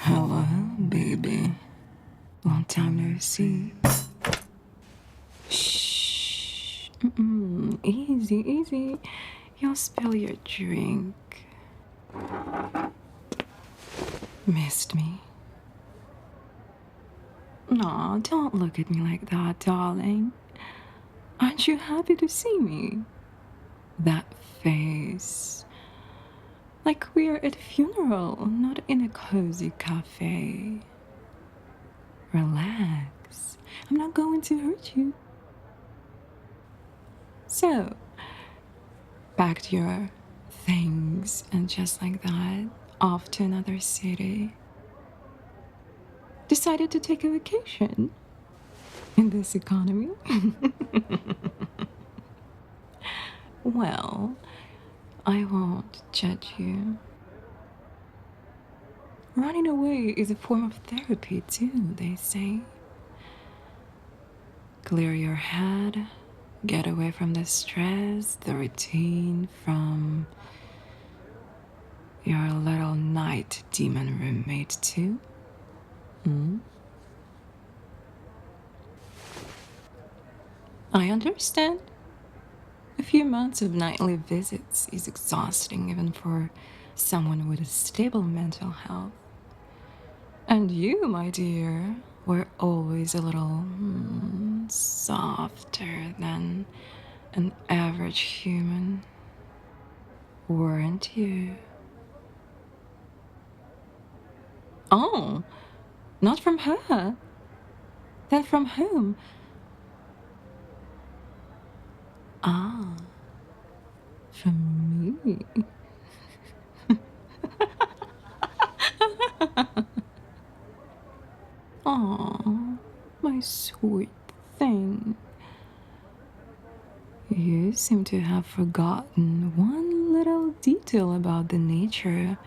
Hello, baby. Long time no see. Shh. Easy, easy. You'll spill your drink. Missed me? Aw, don't look at me like that, darling. Aren't you happy to see me? That face. Like we're at a funeral, not in a cozy cafe. Relax. I'm not going to hurt you. So, back to your things, and just like that, off to another city. Decided to take a vacation in this economy? Well, I won't judge you. Running away is a form of therapy, too, they say. Clear your head, get away from the stress, the routine, from your little night demon roommate, too. I understand. A few months of nightly visits is exhausting even for someone with a stable mental health. And you, my dear, were always a little softer than an average human, weren't you? Oh, not from her. Then from whom? Ah, from me. Aw, my sweet thing. You seem to have forgotten one little detail about the nature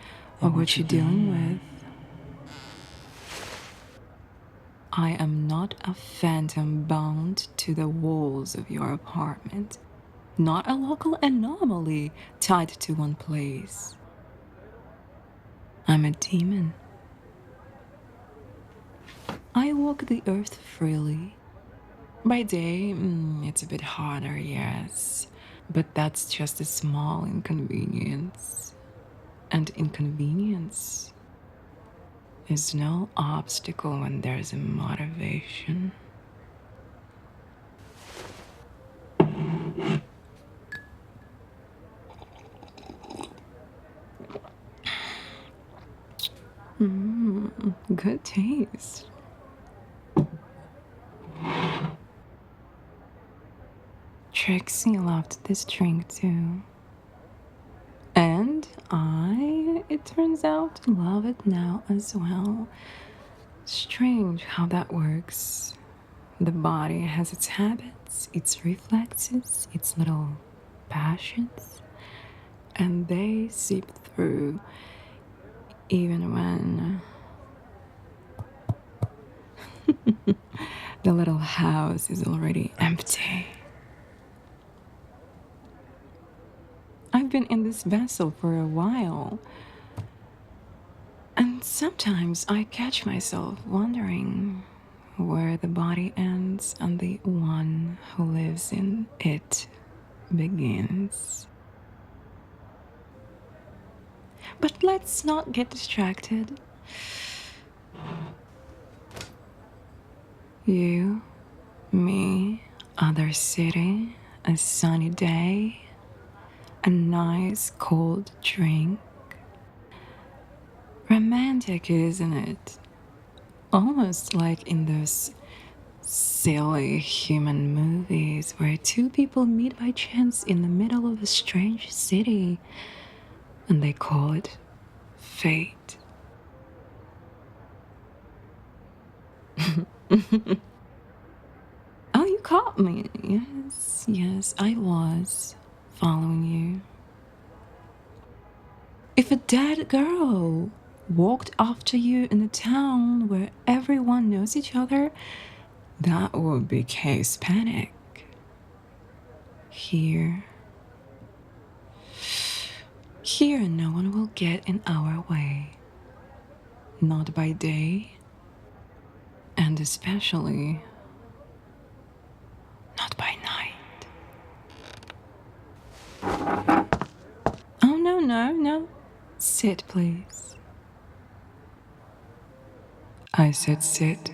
of what you're dealing with. I am not a phantom bound to the walls of your apartment, not a local anomaly tied to one place. I'm a demon. I walk the earth freely. By day, it's a bit harder, yes, but that's just a small inconvenience. And inconvenience is no obstacle when there's a motivation. Good taste. Trixie loved this drink too. And I, it turns out, love it now as well. Strange how that works. The body has its habits, its reflexes, its little passions, and they seep through even when the little house is already empty. I've been in this vessel for a while, and sometimes I catch myself wondering where the body ends and the one who lives in it begins. But let's not get distracted. You, me, other city, a sunny day, a nice cold drink. Romantic, isn't it? Almost like in those silly human movies where two people meet by chance in the middle of a strange city and they call it fate. Oh, you caught me. Yes, I was following you. If a dead girl walked after you in a town where everyone knows each other, that would be case panic. Here, no one will get in our way. not by day, and especially not by night. Oh, no, no, no. Sit, please. I said sit.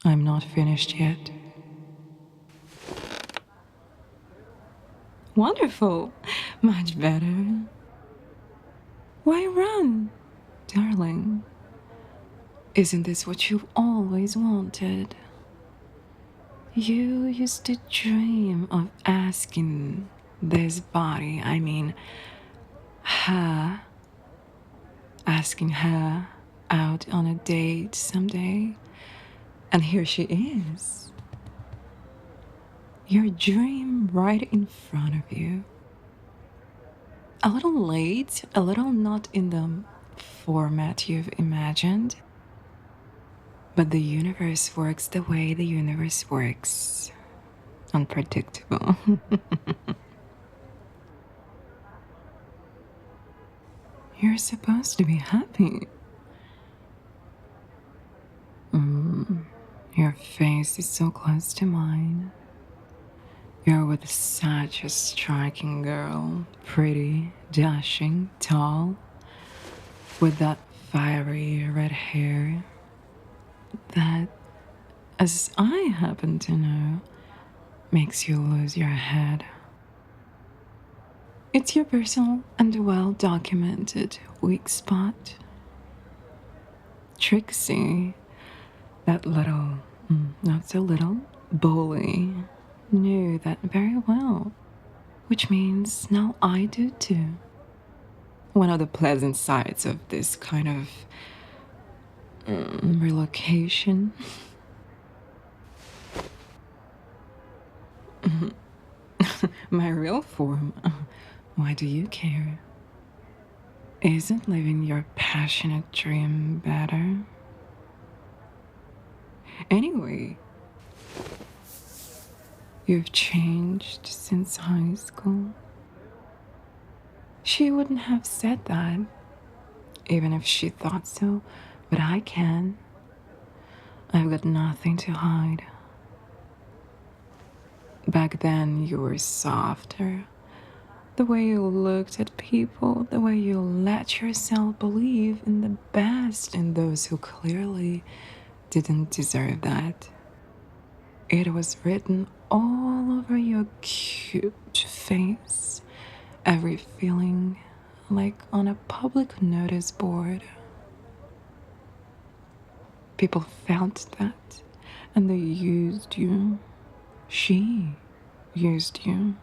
I'm not finished yet. Wonderful. Much better. Why run, darling? Isn't this what you've always wanted? You used to dream of asking this body, I mean, her, asking her out on a date someday. And here she is. Your dream right in front of you. A little late, a little not in the format you've imagined. But the universe works the way the universe works. Unpredictable. You're supposed to be happy. Your face is so close to mine. You're with such a striking girl. Pretty, dashing, tall. With that fiery red hair that, as I happen to know, makes you lose your head. It's your personal and well-documented weak spot. Trixie, that little, not so little, bully, knew that very well, which means now I do too. One of the pleasant sides of this kind of relocation. My real form. Why do you care? Isn't living your passionate dream better? Anyway, you've changed since high school. She wouldn't have said that, even if she thought so, but I can. I've got nothing to hide. Back then, you were softer. The way you looked at people, the way you let yourself believe in the best in those who clearly didn't deserve that. It was written all over your cute face, every feeling, like on a public notice board. People felt that, and they used you. She used you.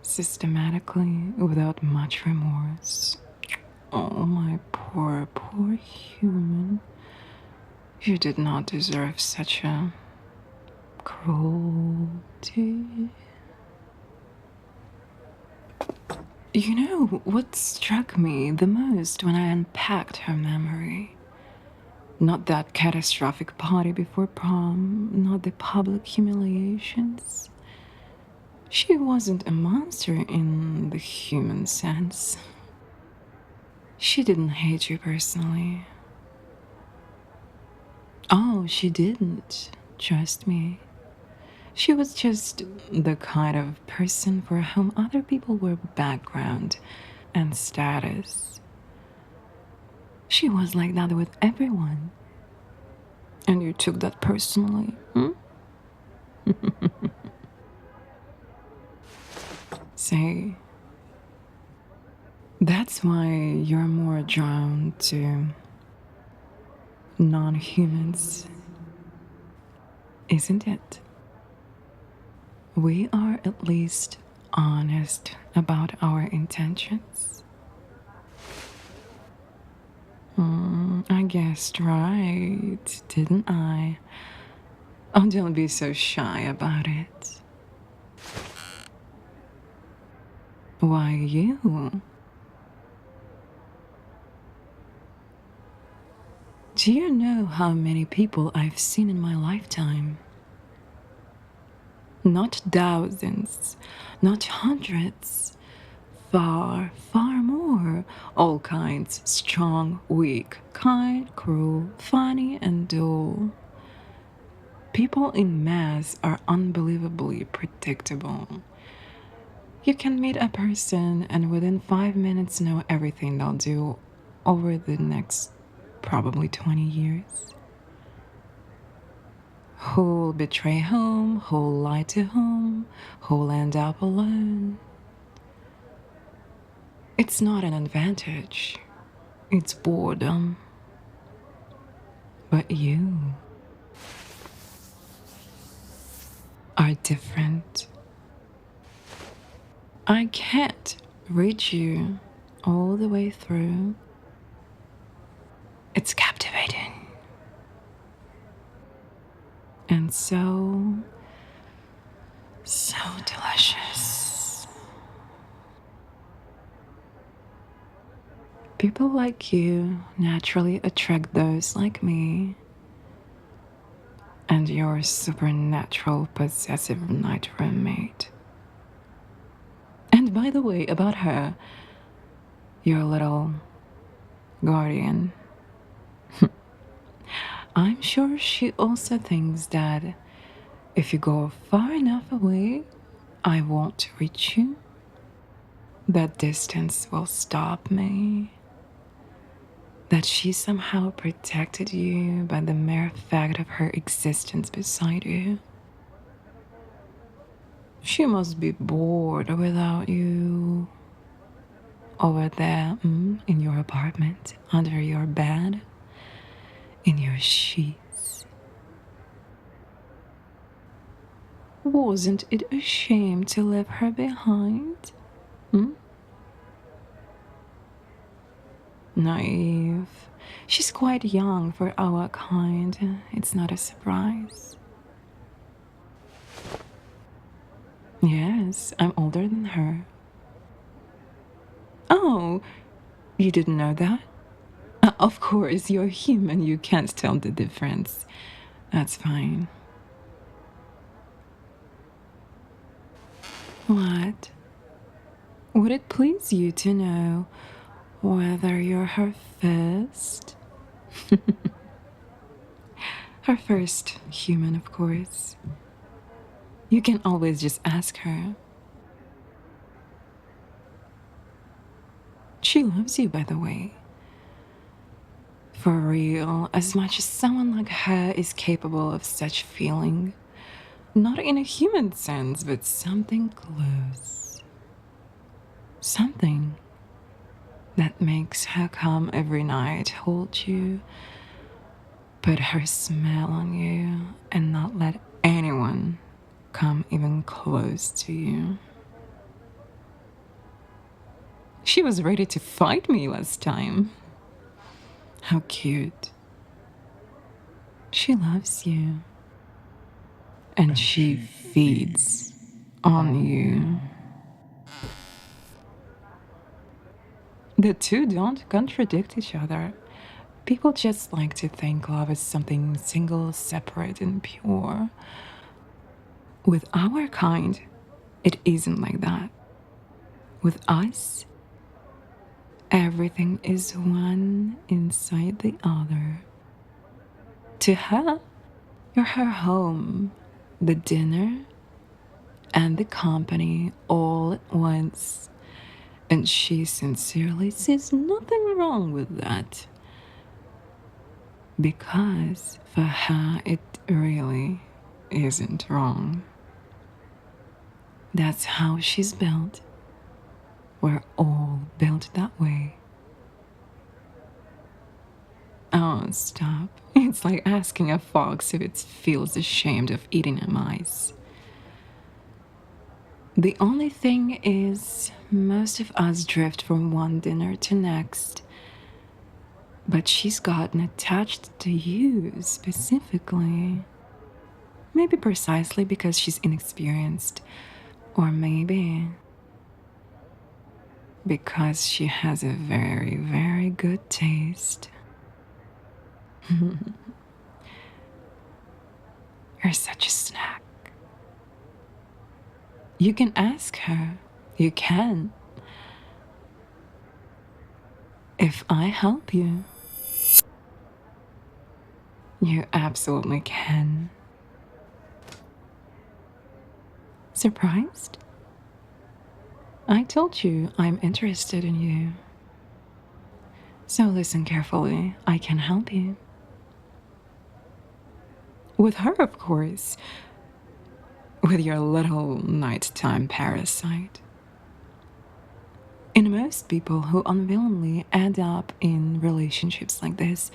Systematically, without much remorse. Oh, my poor, poor human. You did not deserve such a cruelty. You know what struck me the most when I unpacked her memory? Not that catastrophic party before prom, not the public humiliations. She wasn't a monster in the human sense. She didn't hate you personally. Oh, she didn't. Trust me. She was just the kind of person for whom other people were background and status. She was like that with everyone. And you took that personally, Say, that's why you're more drawn to non-humans, isn't it? We are at least honest about our intentions. I guessed right, didn't I? Oh, don't be so shy about it. Why you? Do you know how many people I've seen in my lifetime? Not thousands, not hundreds, far, far more. All kinds: strong, weak, kind, cruel, funny, and dull. People in mass are unbelievably predictable. You can meet a person and within 5 minutes know everything they'll do over the next probably 20 years. Who'll betray whom, who'll lie to whom, who'll end up alone. It's not an advantage, it's boredom. But you are different. I can't reach you all the way through. It's captivating. And so delicious. People like you naturally attract those like me and your supernatural possessive night roommate. And by the way, about her, your little guardian. I'm sure she also thinks that if you go far enough away, I won't reach you. That distance will stop me. That she somehow protected you by the mere fact of her existence beside you. She must be bored without you. Over there, in your apartment, under your bed, in your sheets. Wasn't it a shame to leave her behind? Naive. She's quite young for our kind. It's not a surprise. Yes, I'm older than her. Oh, you didn't know that? Of course, you're human. You can't tell the difference. That's fine. What? Would it please you to know whether you're her first? Her first human, of course. You can always just ask her. She loves you, by the way. For real, as much as someone like her is capable of such feeling. Not in a human sense, but something close. Something that makes her come every night, hold you, put her smell on you, and not let anyone come even close to you. She was ready to fight me last time. How cute. She loves you. And she feeds on you. The two don't contradict each other. People just like to think love is something single, separate, and pure. With our kind, it isn't like that. With us, everything is one inside the other. To her, you're her home, the dinner, and the company all at once. And she sincerely sees nothing wrong with that. Because for her, it really isn't wrong. That's how she's built. We're all built that way. Oh, stop. It's like asking a fox if it feels ashamed of eating a mice. The only thing is, most of us drift from one dinner to next. But she's gotten attached to you specifically. Maybe precisely because she's inexperienced. Or maybe because she has a very, very good taste. You're such a snack. You can ask her. You can. If I help you, you absolutely can. Surprised? I told you I'm interested in you. So listen carefully, I can help you. With her, of course. With your little nighttime parasite. In most people who unwillingly end up in relationships like this,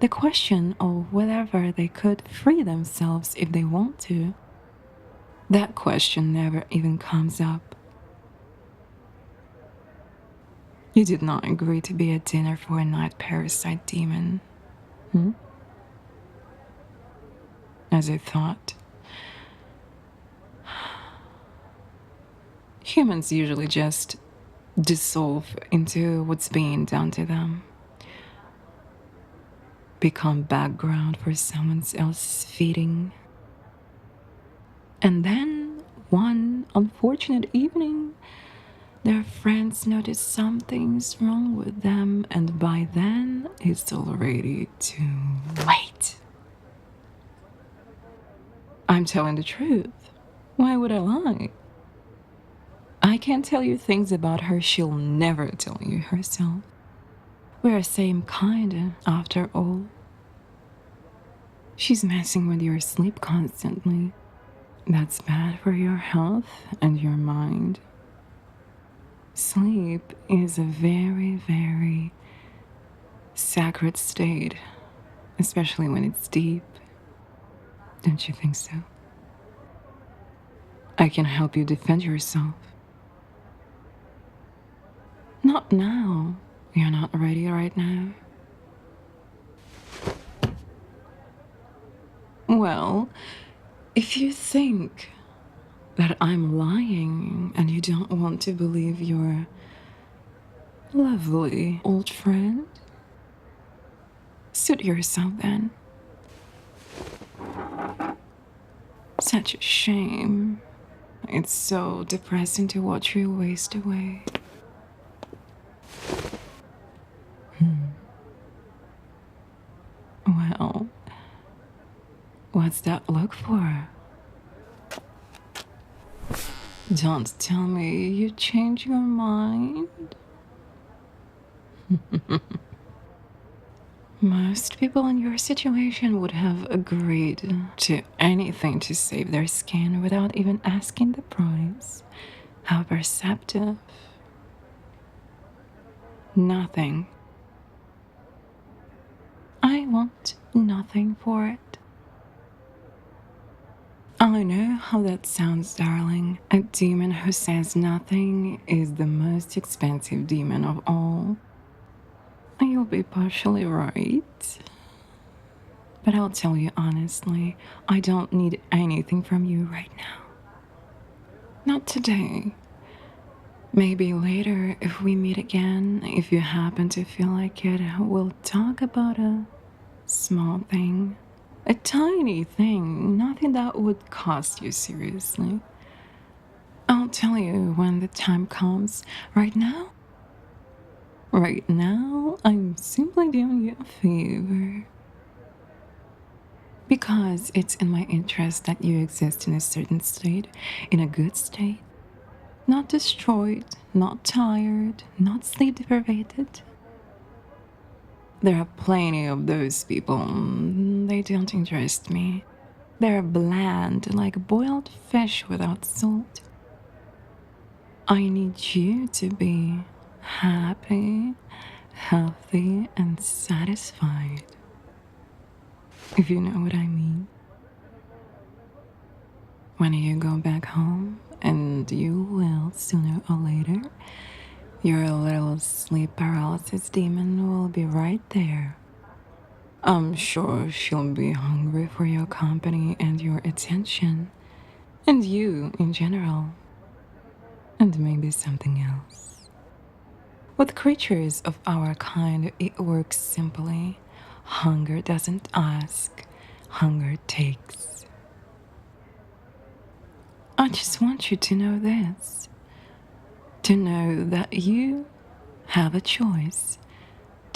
the question of whether they could free themselves if they want to, that question never even comes up. You did not agree to be a dinner for a night parasite demon. As I thought. Humans usually just dissolve into what's being done to them. Become background for someone else's feeding. And then, one unfortunate evening, their friends notice something's wrong with them, and by then, it's already too late. I'm telling the truth. Why would I lie? I can't tell you things about her she'll never tell you herself. We're same kind, after all. She's messing with your sleep constantly. That's bad for your health and your mind. Sleep is a very, very sacred state, especially when it's deep. Don't you think so? I can help you defend yourself. Not now. You're not ready right now. Well, if you think that I'm lying and you don't want to believe your lovely old friend, suit yourself then. Such a shame. It's so depressing to watch you waste away. Well, what's that look for? Don't tell me you changed your mind. Most people in your situation would have agreed to anything to save their skin without even asking the price. How perceptive. Nothing. I want nothing for it. I know how that sounds, darling. A demon who says nothing is the most expensive demon of all. You'll be partially right. But I'll tell you honestly, I don't need anything from you right now. Not today. Maybe later, if we meet again, if you happen to feel like it, we'll talk about a small thing. A tiny thing, nothing that would cost you seriously. I'll tell you when the time comes. Right now, I'm simply doing you a favor. Because it's in my interest that you exist in a certain state, in a good state. Not destroyed, not tired, not sleep deprived. There are plenty of those people. They don't interest me. They're bland, like boiled fish without salt. I need you to be happy, healthy, and satisfied. If you know what I mean. When you go back home, and you will sooner or later, your little sleep paralysis demon will be right there. I'm sure she'll be hungry for your company and your attention, and you in general, and maybe something else. With creatures of our kind, it works simply. Hunger doesn't ask, hunger takes. I just want you to know this. To know that you have a choice.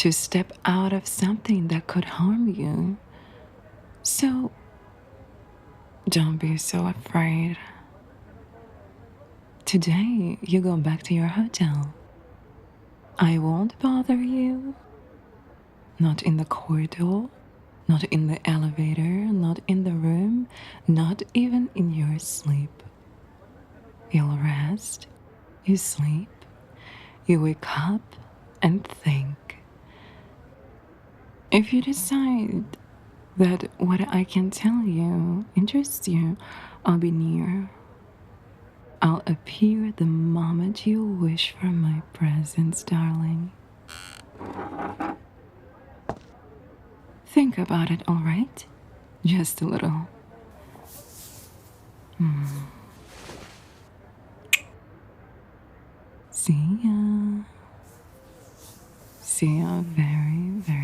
to step out of something that could harm you. So don't be so afraid. Today, you go back to your hotel. I won't bother you. Not in the corridor, not in the elevator, not in the room, not even in your sleep. You'll rest, you sleep, you wake up and think. If you decide that what I can tell you interests you, I'll be near. I'll appear the moment you wish for my presence, darling. Think about it, all right? Just a little. See ya. See ya very, very